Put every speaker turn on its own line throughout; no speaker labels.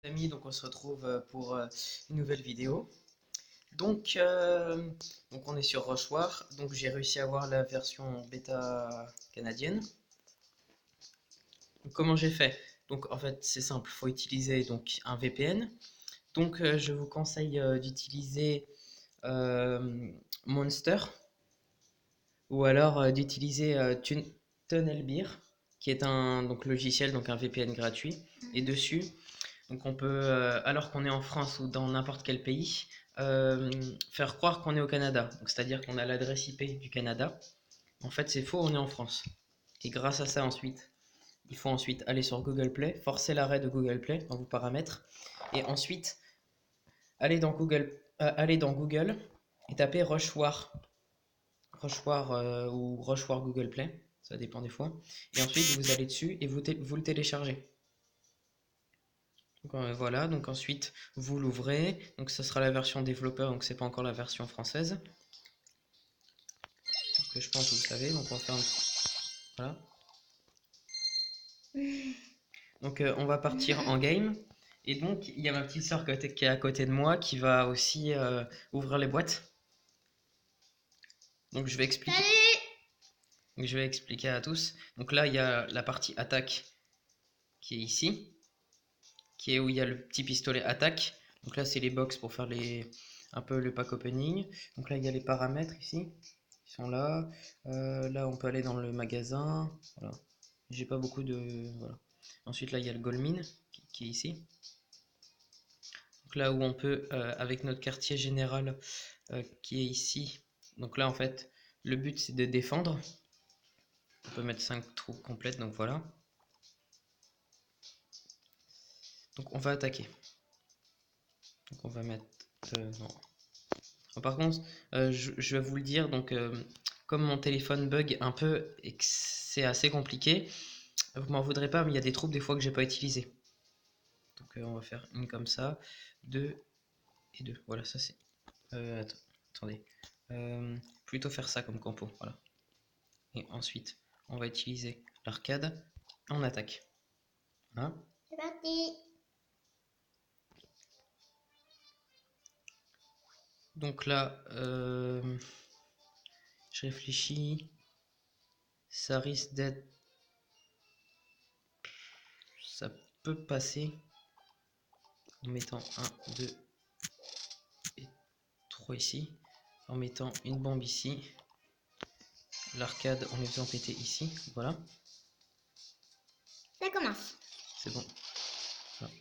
Amis, donc on se retrouve pour une nouvelle vidéo. Donc, on est sur Rochewar, donc j'ai réussi à avoir la version bêta canadienne. Donc, comment j'ai fait? Donc en fait c'est simple, il faut utiliser donc un VPN. Donc je vous conseille d'utiliser euh, Monster ou alors d'utiliser Tunnelbeer, qui est un donc logiciel, donc un VPN gratuit. Et dessus, donc on peut, alors qu'on est en France ou dans n'importe quel pays, faire croire qu'on est au Canada. Donc c'est-à-dire qu'on a l'adresse IP du Canada. En fait, c'est faux, on est en France. Et grâce à ça, ensuite, il faut ensuite aller sur Google Play, forcer l'arrêt de Google Play dans vos paramètres, et ensuite aller dans Google et taper Rochewar, ou Rochewar Google Play, ça dépend des fois. Et ensuite, vous allez dessus et vous le téléchargez. Donc, voilà, donc ensuite vous l'ouvrez, donc ça sera la version développeur, donc c'est pas encore la version française. Donc, je pense que vous le savez, donc on va faire voilà. Donc on va partir en game, et donc il y a ma petite soeur qui est à côté de moi qui va aussi ouvrir les boîtes. Donc je vais expliquer à tous. Donc là il y a la partie attaque qui est ici, qui est où il y a le petit pistolet attaque. Donc là c'est les box pour faire un peu le pack opening. Donc là il y a les paramètres ici qui sont là. Là on peut aller dans le magasin. Voilà. J'ai pas beaucoup de. Voilà. Ensuite là il y a le Goldmine qui est ici. Donc là où on peut, avec notre quartier général qui est ici. Donc là en fait le but c'est de défendre. On peut mettre 5 troupes complètes, donc voilà. Donc on va attaquer. Donc on va mettre. Non. Par contre, je vais vous le dire, donc comme mon téléphone bug un peu et que c'est assez compliqué, vous m'en voudrez pas, mais il y a des troupes des fois que j'ai pas utilisées. Donc on va faire une comme ça, 2 et 2. Voilà, ça c'est. Attendez. Plutôt faire ça comme compo, voilà. Et ensuite, on va utiliser l'arcade en attaque. Voilà.
C'est parti.
Donc là, je réfléchis. Ça risque d'être. Ça peut passer en mettant 1, 2 et 3 ici. En mettant une bombe ici. L'arcade en les faisant péter ici. Voilà.
Ça commence.
C'est bon. Voilà.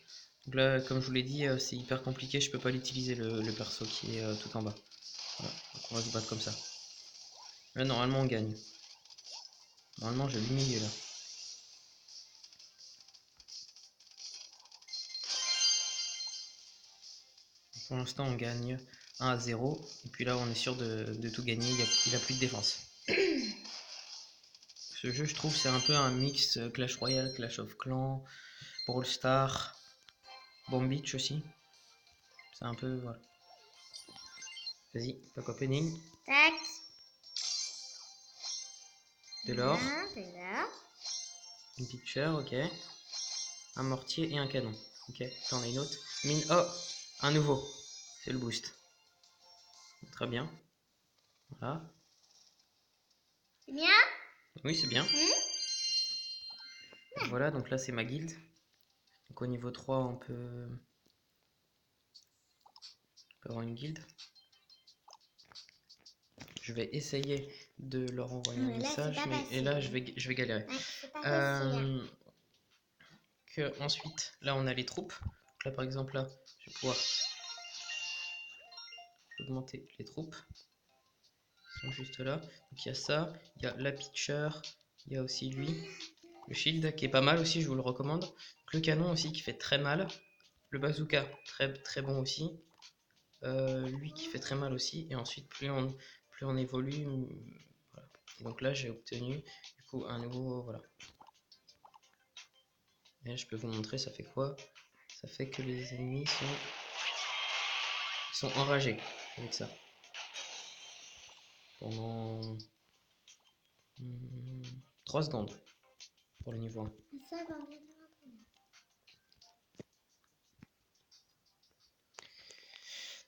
Donc là, comme je vous l'ai dit, c'est hyper compliqué. Je peux pas l'utiliser le perso qui est tout en bas. Voilà. Donc on va se battre comme ça. Là, normalement, on gagne. Normalement, j'ai le milieu là. Pour l'instant, on gagne 1-0. Et puis là, on est sûr de tout gagner. Il a plus de défense. Ce jeu, je trouve, c'est un peu un mix Clash Royale, Clash of Clans, Brawl Stars, Bomb Beach aussi. C'est un peu. Voilà. Vas-y, pack opening.
Tac.
De l'or.
C'est là.
Une pitcher, ok. Un mortier et un canon. Ok, t'en as une autre. Mine. Oh, un nouveau. C'est le boost. Très bien. Voilà.
C'est bien.
Oui, c'est bien. Voilà, donc là, c'est ma guilde. Donc au niveau 3, on peut avoir une guilde. Je vais essayer de leur envoyer un message, et là je vais galérer. Ensuite, là on a les troupes. Donc là par exemple, là, je vais pouvoir augmenter les troupes. Ils sont juste là. Donc il y a ça, il y a la pitcher, il y a aussi lui. Le shield qui est pas mal aussi, je vous le recommande. Donc, le canon aussi qui fait très mal. Le bazooka, très très bon aussi. Lui qui fait très mal aussi. Et ensuite, plus on évolue, voilà. Et donc là, j'ai obtenu du coup un nouveau. Voilà. Et là, je peux vous montrer, ça fait quoi? Ça fait que les ennemis sont enragés avec ça. Pendant 3 secondes pour le niveau 1.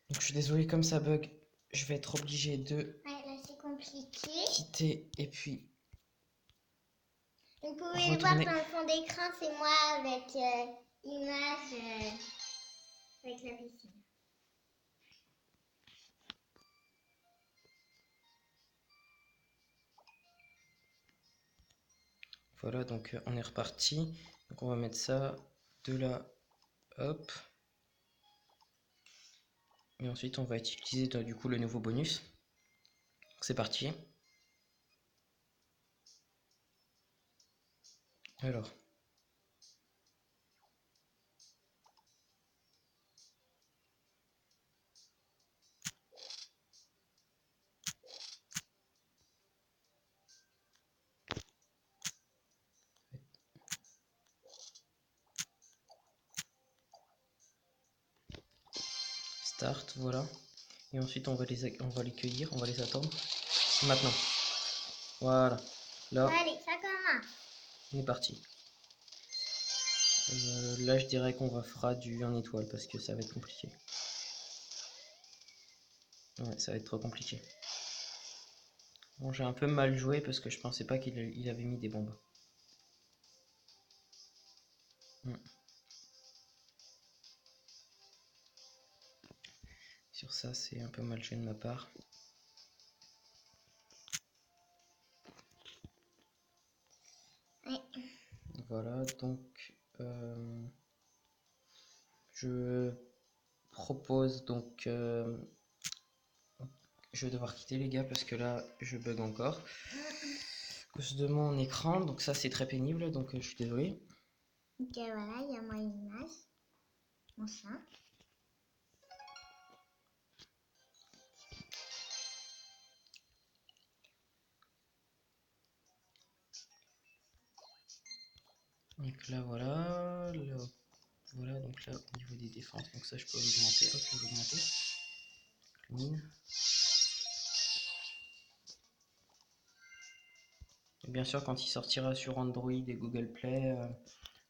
Donc je suis désolé comme ça bug. Je vais être obligé de
Ouais, là c'est compliqué.
quitter et puis
Donc, vous pouvez le voir
retourner.
dans le fond d'écran, c'est moi avec l'image avec la piscine.
Voilà, donc on est reparti. Donc on va mettre ça de là, hop. Et ensuite on va utiliser du coup le nouveau bonus. C'est parti. Alors. Start, voilà. Et ensuite on va les cueillir, on va les attendre. Maintenant. Voilà. Là,
Allez, ça commence.
on est parti. Là je dirais qu'on va fera du 1 étoile parce que ça va être compliqué. Ouais, ça va être trop compliqué. Bon, j'ai un peu mal joué parce que je pensais pas qu'il avait mis des bombes. Sur ça, c'est un peu mal joué de ma part.
Ouais.
Voilà, donc je propose donc je vais devoir quitter les gars parce que là je bug encore à cause de mon écran, donc ça c'est très pénible, donc je suis désolé.
Ok, voilà, il y a mon image. Mon sein.
Donc là voilà, voilà, donc là au niveau des défenses, donc ça je peux l'augmenter, hop je peux l'augmenter. Mine. Et bien sûr quand il sortira sur Android et Google Play,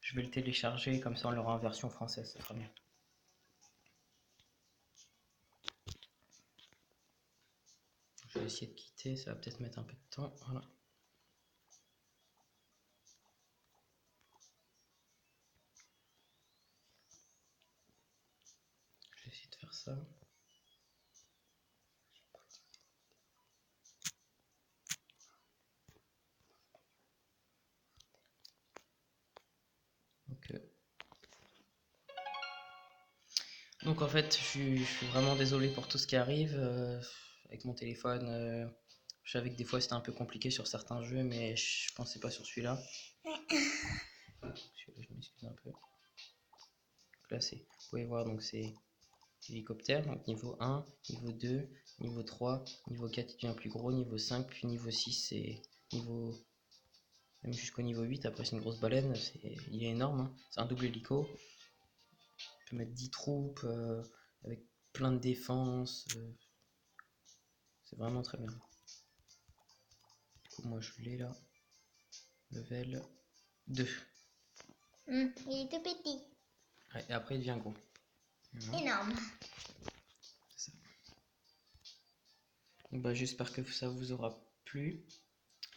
je vais le télécharger, comme ça on l'aura en version française, ça sera bien. Je vais essayer de quitter, ça va peut-être mettre un peu de temps, voilà. Je vais essayer de faire ça. Donc en fait, je suis vraiment désolé pour tout ce qui arrive avec mon téléphone. Je savais que des fois c'était un peu compliqué sur certains jeux, mais je pensais pas sur celui-là. Celui-là, je m'excuse un peu. Donc là, vous pouvez voir, donc c'est hélicoptère, donc niveau 1, niveau 2, niveau 3, niveau 4 il devient plus gros, niveau 5, puis niveau 6 c'est niveau... Même jusqu'au niveau 8, après c'est une grosse baleine, il est énorme, hein. C'est un double hélico. On peut mettre 10 troupes avec plein de défense. C'est vraiment très bien. Du coup, moi je l'ai là. Level 2.
Il est tout petit.
Ouais, et après il devient gros. Voilà.
Énorme.
C'est ça. Donc, bah, j'espère que ça vous aura plu.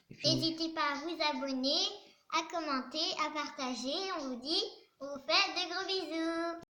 Et puis,
N'hésitez pas à vous abonner, à commenter, à partager. On vous dit, on vous fait de gros bisous.